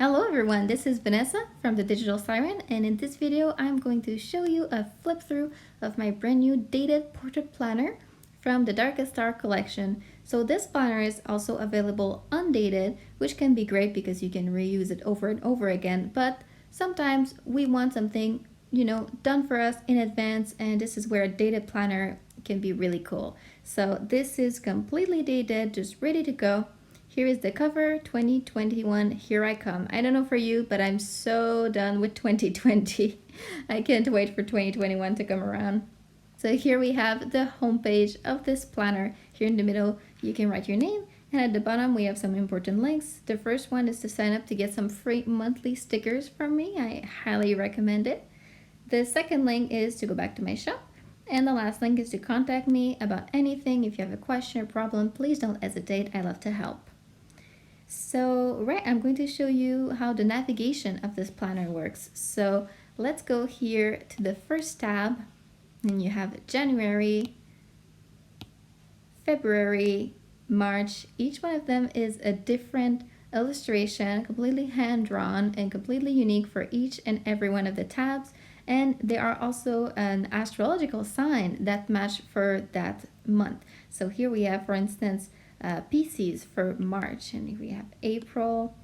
Hello everyone, this is Vanessa from the Digital Siren, and in this video I'm going to show you a flip through of my brand new dated portrait planner from the Darkest Star collection. So this planner is also available undated, which can be great because you can reuse it over and over again, but sometimes we want something, done for us in advance, and this is where a dated planner can be really cool. So this is completely dated, just ready to go. Here is the cover, 2021, here I come. I don't know for you, but I'm so done with 2020. I can't wait for 2021 to come around. So here we have the homepage of this planner. Here in the middle, you can write your name, and at the bottom, we have some important links. The first one is to sign up to get some free monthly stickers from me. I highly recommend it. The second link is to go back to my shop. And the last link is to contact me about anything. If you have a question or problem, please don't hesitate. I love to help. So, I'm going to show you how the navigation of this planner works. So let's go here to the first tab, and you have January, February, March. Each one of them is a different illustration, completely hand-drawn and completely unique for each and every one of the tabs. And they are also an astrological sign that match for that month. So here we have, for instance, Pisces for March, and we have April,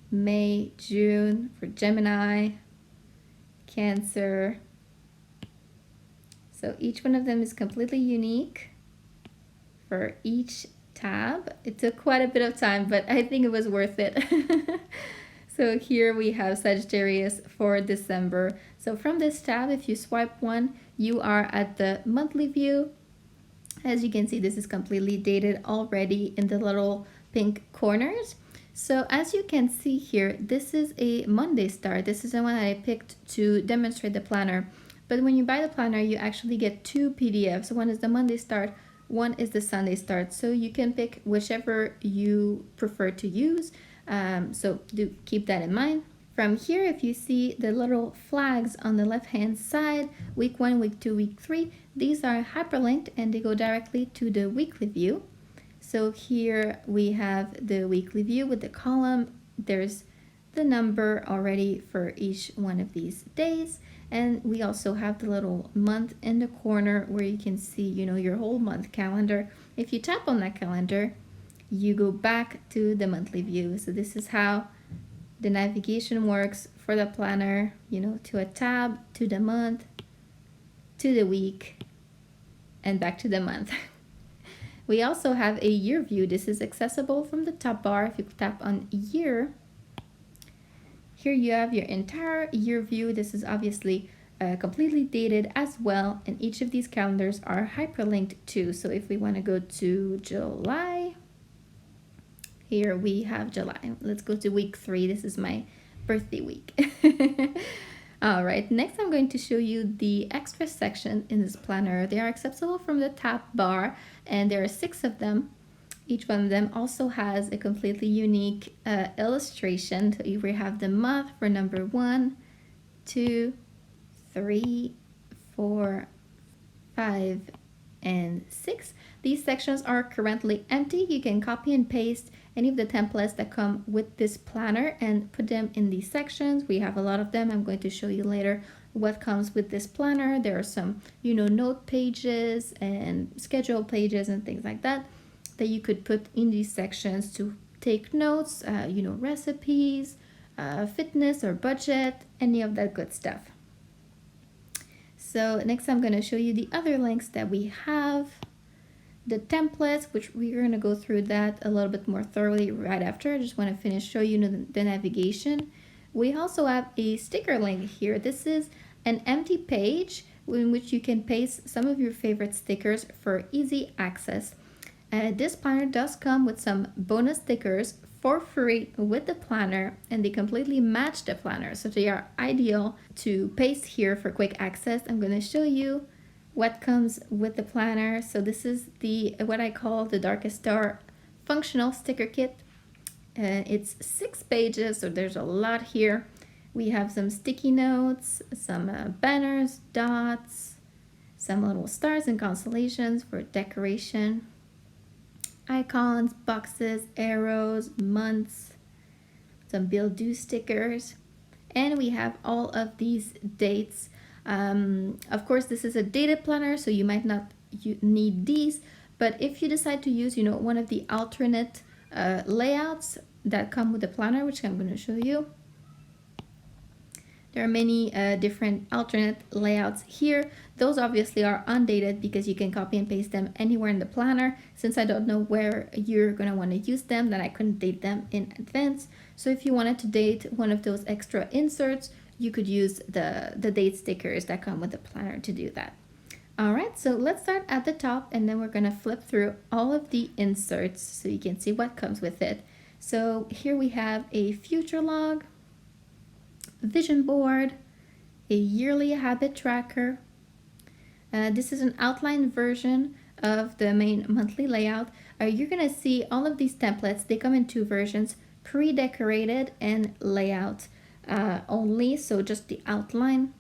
May, June for Gemini, Cancer. So each one of them is completely unique for each tab. It took quite a bit of time, but I think it was worth it. So here we have Sagittarius for December. So from this tab, if you swipe one, you are at the monthly view. As you can see, this is completely dated already in the little pink corners. So as you can see here, this is a Monday start. This is the one that I picked to demonstrate the planner. But when you buy the planner, you actually get two PDFs. One is the Monday start, one is the Sunday start. So you can pick whichever you prefer to use. So do keep that in mind. From here, if you see the little flags on the left-hand side, week 1, week 2, week 3, these are hyperlinked and they go directly to the weekly view. So here we have the weekly view with the column. There's the number already for each one of these days. And we also have the little month in the corner where you can see, your whole month calendar. If you tap on that calendar, you go back to the monthly view. So this is how the navigation works for the planner, to a tab, to the month, to the week, and back to the month. We also have a year view. This is accessible from the top bar. If you tap on year, here you have your entire year view. This is obviously completely dated as well, and each of these calendars are hyperlinked too. So if we want to go to July, here we have July. Let's go to week 3. This is my birthday week. All right, next I'm going to show you the extra section in this planner. They are accessible from the top bar, and there are 6 of them. Each one of them also has a completely unique illustration. So we have the month for number 1, 2, 3, 4, 5, and 6. These sections are currently empty. You can copy and paste any of the templates that come with this planner and put them in these sections. We have a lot of them. I'm going to show you later what comes with this planner. There are some, note pages and schedule pages and things like that you could put in these sections to take notes, recipes, fitness or budget, any of that good stuff. So next I'm going to show you the other links that we have. The templates, which we're going to go through that a little bit more thoroughly right after. I just want to finish show you the navigation. We also have a sticker link here. This is an empty page in which you can paste some of your favorite stickers for easy access. This planner does come with some bonus stickers for free with the planner, and they completely match the planner, so they are ideal to paste here for quick access. I'm going to show you what comes with the planner. So this is what I call the Darkest Star functional sticker kit. It's 6 pages, so there's a lot here. We have some sticky notes, some banners, dots, some little stars and constellations for decoration, icons, boxes, arrows, months, some bill due stickers, and we have all of these dates. Of course, this is a dated planner, so you might not need these, but if you decide to use, one of the alternate layouts that come with the planner, which I'm going to show you. There are many different alternate layouts here. Those obviously are undated because you can copy and paste them anywhere in the planner. Since I don't know where you're going to want to use them, then I couldn't date them in advance. So if you wanted to date one of those extra inserts, you could use the date stickers that come with the planner to do that. All right, so let's start at the top, and then we're going to flip through all of the inserts so you can see what comes with it. So here we have a future log, vision board, a yearly habit tracker. This is an outline version of the main monthly layout. You're going to see all of these templates. They come in two versions, pre-decorated and layout only, so just the outline.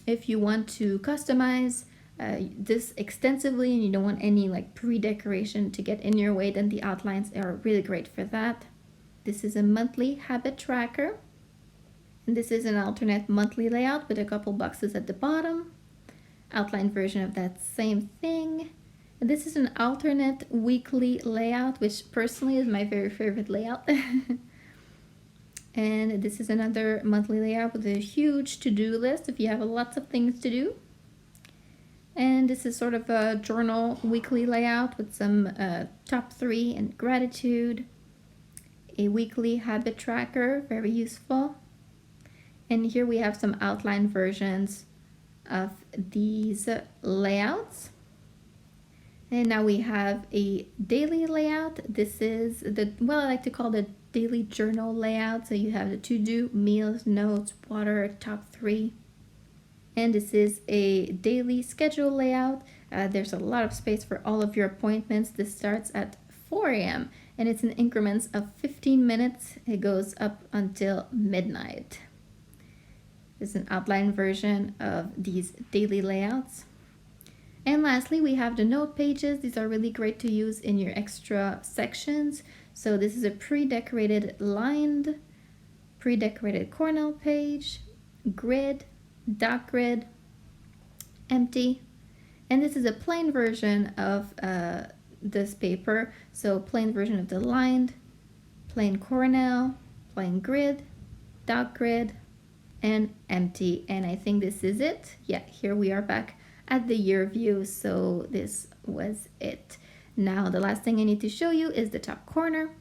If you want to customize this extensively and you don't want any pre-decoration to get in your way, then the outlines are really great for that. This is a monthly habit tracker, and this is an alternate monthly layout with a couple boxes at the bottom. Outline version of that same thing. And this is an alternate weekly layout, which personally is my very favorite layout. And this is another monthly layout with a huge to-do list if you have lots of things to do. And this is sort of a journal weekly layout with some top 3 and gratitude. A weekly habit tracker, very useful. And here we have some outline versions of these layouts. And now we have a daily layout. This is I like to call the daily journal layout. So you have the to-do, meals, notes, water, top 3. And this is a daily schedule layout. There's a lot of space for all of your appointments. This starts at 4 a.m. and it's in increments of 15 minutes. It goes up until midnight. There's an outline version of these daily layouts. And lastly, we have the note pages. These are really great to use in your extra sections. So this is a pre-decorated lined, pre-decorated Cornell page, grid, dot grid, empty. And this is a plain version of this paper. So plain version of the lined, plain Cornell, plain grid, dot grid, and empty. And I think this is it. Yeah, here we are back at the year view. So this was it. Now the last thing I need to show you is the top corner.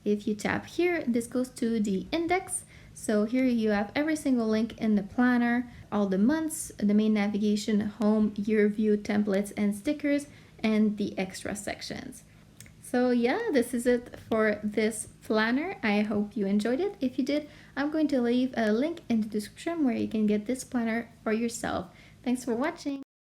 If you tap here, this goes to the index. So here you have every single link in the planner, all the months, the main navigation, home, year view, templates, and stickers, and the extra sections. So yeah, this is it for this planner. I hope you enjoyed it. If you did, I'm going to leave a link in the description where you can get this planner for yourself. Thanks for watching.